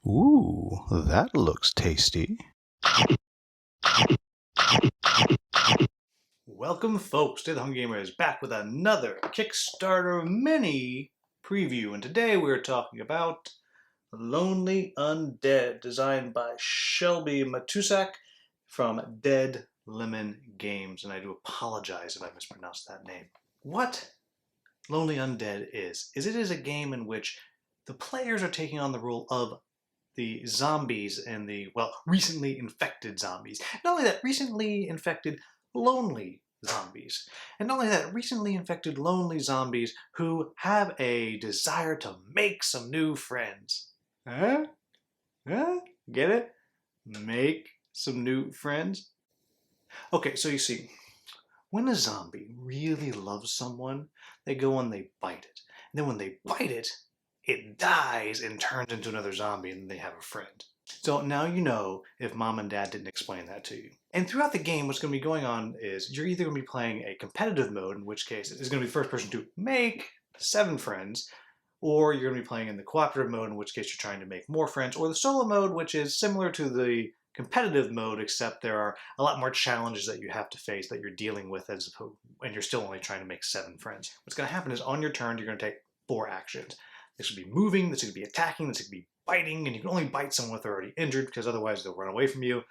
Ooh, that looks tasty. Welcome, folks, to The Hungry Gamer is back with another Kickstarter mini preview, and today we're talking about Lonely Undead, designed by Shelby Matusak from Dead Lemon Games, and I do apologize if I mispronounced that name. What Lonely Undead is it is a game in which the players are taking on the role of the zombies and the, well, recently infected zombies. Not only that, recently infected lonely zombies. And not only that, recently infected lonely zombies who have a desire to make some new friends. Huh? Huh? Get it? Make some new friends? Okay, so you see, when a zombie really loves someone, they go and they bite it. And then when they bite it, it dies and turns into another zombie, and then they have a friend. So now you know if mom and dad didn't explain that to you. And throughout the game, what's going to be going on is you're either going to be playing a competitive mode, in which case it's going to be first person to make 7 friends, or you're going to be playing in the cooperative mode, in which case you're trying to make more friends, or the solo mode, which is similar to the competitive mode, except there are a lot more challenges that you have to face that you're dealing with as opposed, and you're still only trying to make 7 friends. What's going to happen is on your turn, you're going to take 4 actions. This could be moving, this could be attacking, this could be biting, and you can only bite someone if they're already injured because otherwise they'll run away from you.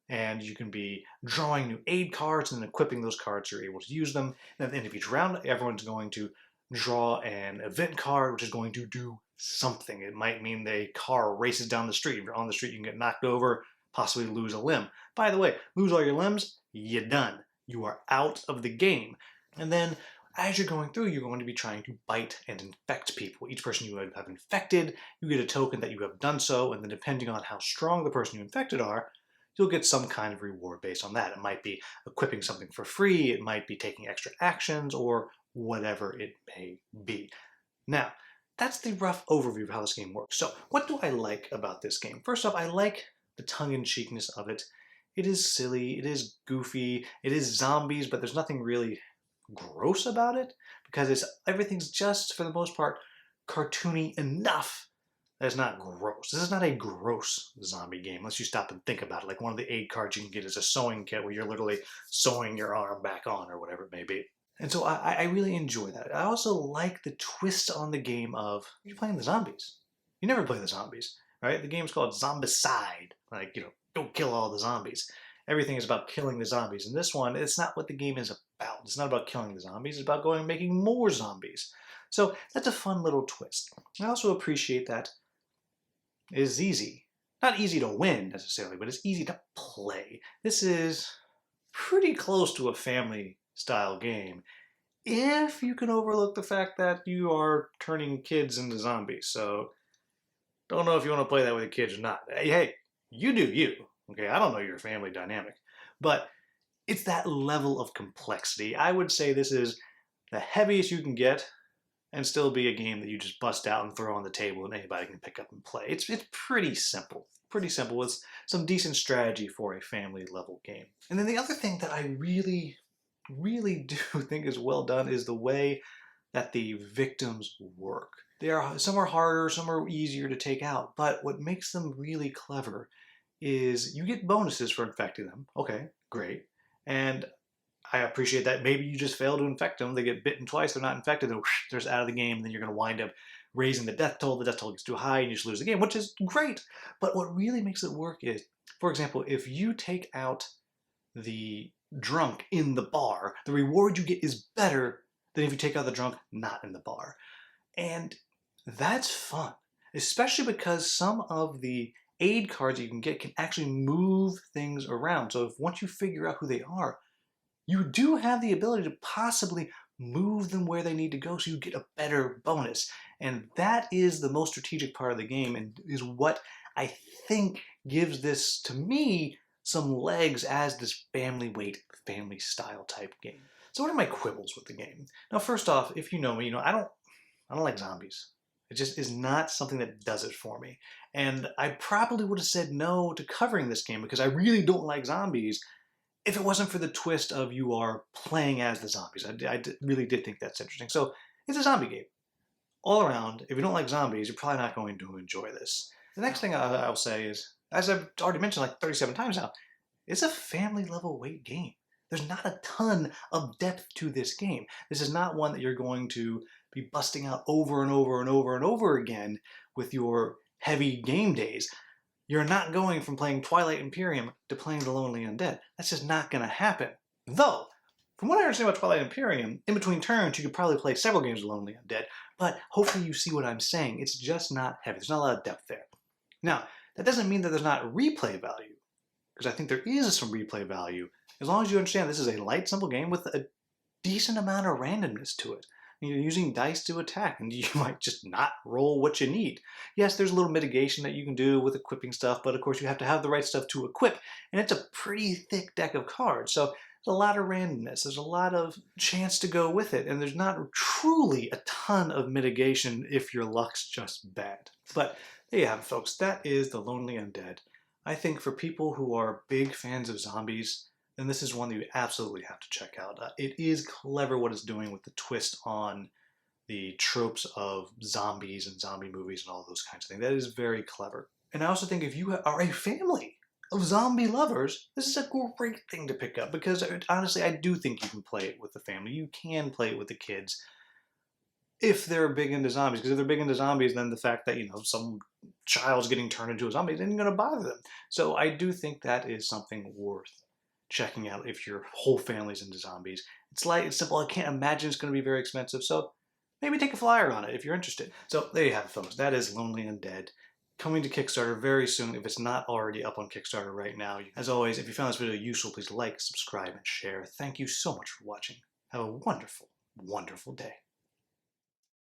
And you can be drawing new aid cards and then equipping those cards so you're able to use them. And at the end of each round, everyone's going to draw an event card, which is going to do something. It might mean a car races down the street. If you're on the street, you can get knocked over, possibly lose a limb. By the way, lose all your limbs, you're done. You are out of the game. And then as you're going through, you're going to be trying to bite and infect people. Each person you have infected, you get a token that you have done so, and then depending on how strong the person you infected are, you'll get some kind of reward based on that. It might be equipping something for free, it might be taking extra actions, or whatever it may be. Now, that's the rough overview of how this game works. So, what do I like about this game? First off, I like the tongue-in-cheekness of it. It is silly, it is goofy, it is zombies, but there's nothing really gross about it because everything's just, for the most part, cartoony enough that it's not gross. This is not a gross zombie game unless you stop and think about it. Like one of the aid cards you can get is a sewing kit where you're literally sewing your arm back on or whatever it may be. And so I really enjoy that. I also like the twist on the game of you're playing the zombies. You never play the zombies, right? The game's called Zombicide. Like, go kill all the zombies. Everything is about killing the zombies. In this one, it's not what the game is about. It's not about killing the zombies. It's about going and making more zombies. So that's a fun little twist. I also appreciate that it is easy. Not easy to win, necessarily, but it's easy to play. This is pretty close to a family-style game if you can overlook the fact that you are turning kids into zombies. So don't know if you want to play that with your kids or not. Hey, you do you. Okay, I don't know your family dynamic, but it's that level of complexity. I would say this is the heaviest you can get and still be a game that you just bust out and throw on the table and anybody can pick up and play. It's pretty simple with some decent strategy for a family level game. And then the other thing that I really do think is well done is the way that the victims work. Some are harder, some are easier to take out, but what makes them really clever is you get bonuses for infecting them. Okay, great. And I appreciate that. Maybe you just fail to infect them. They get bitten twice, they're not infected, and they're just out of the game, and then you're going to wind up raising the death toll. The death toll gets too high, and you just lose the game, which is great. But what really makes it work is, for example, if you take out the drunk in the bar, the reward you get is better than if you take out the drunk not in the bar. And that's fun, especially because some of the aid cards you can get can actually move things around. So if once you figure out who they are, you do have the ability to possibly move them where they need to go so you get a better bonus. And that is the most strategic part of the game and is what I think gives this, to me, some legs as this family weight, family style type game. So what are my quibbles with the game? Now, first off, if you know me, I don't like zombies. It just is not something that does it for me. And I probably would have said no to covering this game because I really don't like zombies if it wasn't for the twist of you are playing as the zombies. I really did think that's interesting. So it's a zombie game. All around, if you don't like zombies, you're probably not going to enjoy this. The next thing I'll say is, as I've already mentioned like 37 times now, it's a family level weight game. There's not a ton of depth to this game. This is not one that you're going to be busting out over and over and over and over again with your heavy game days. You're not going from playing Twilight Imperium to playing The Lonely Undead. That's just not going to happen. Though, from what I understand about Twilight Imperium, in between turns you could probably play several games of Lonely Undead, but hopefully you see what I'm saying. It's just not heavy. There's not a lot of depth there. Now, that doesn't mean that there's not replay value, because I think there is some replay value, as long as you understand this is a light, simple game with a decent amount of randomness to it. You're using dice to attack, and you might just not roll what you need. Yes, there's a little mitigation that you can do with equipping stuff, but of course you have to have the right stuff to equip, and it's a pretty thick deck of cards, so there's a lot of randomness, there's a lot of chance to go with it, and there's not truly a ton of mitigation if your luck's just bad. But there you have it, folks. That is The Lonely Undead. I think for people who are big fans of zombies, then this is one that you absolutely have to check out. It is clever what it's doing with the twist on the tropes of zombies and zombie movies and all those kinds of things. That is very clever. And I also think if you are a family of zombie lovers, this is a great thing to pick up, because honestly, I do think you can play it with the family. You can play it with the kids if they're big into zombies, because if they're big into zombies, then the fact that, some child's getting turned into a zombie isn't going to bother them. So I do think that is something worth checking out if your whole family's into zombies. It's light, it's simple. I can't imagine it's going to be very expensive, so maybe take a flyer on it if you're interested. So there you have it, folks. That is Lonely Undead, coming to Kickstarter very soon if it's not already up on Kickstarter right now. As always, if you found this video useful, please like, subscribe, and share. Thank you so much for watching. Have a wonderful, wonderful day.